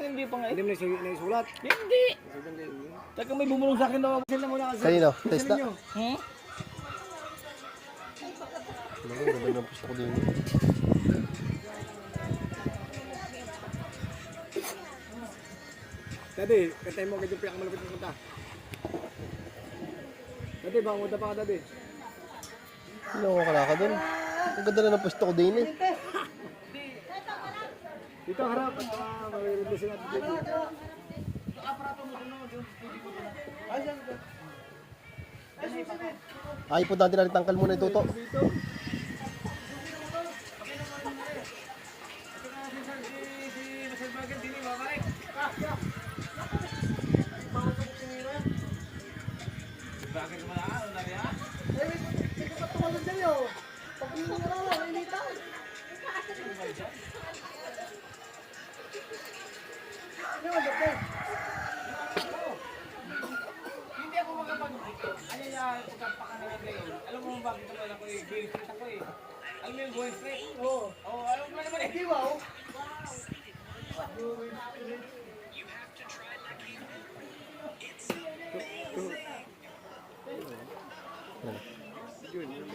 hindi pa nga. Hindi mo naisulat. Hindi. Taka may bumulong sa akin daw. Sila muna kasi. Kanino? Testa? Hmm? Ganda ng puso ko din. Daddy, katay mo kayo piyak malapit ng kanta. Daddy, baka muda pa ka, Daddy. Ano ko kalaka doon? Ang ganda na ng pusto ko din eh. Dito harap at mawilisin natin dito. Ay po natin natin tangkal muna ituto. Hindi ako makapag... Ano yung pagkapakanan ngayon? Alam mo bakit ito ako eh? Going straight ako eh. Alam mo yung going straight? Oo. Oo, alam mo naman eh. Di ba? Yun, yung